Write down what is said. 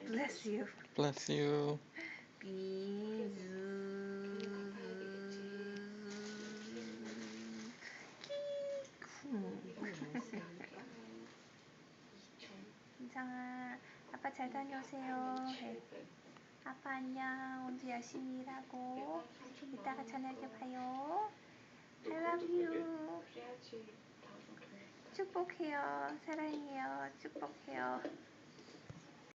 Bless you. Bless you. 민성아, 아빠 잘 다녀오세요. 아빠 안녕. 오늘 열심히 일하고 이따가 저녁에 봐요. I love you. 축복해요. 사랑해요. 축복해요.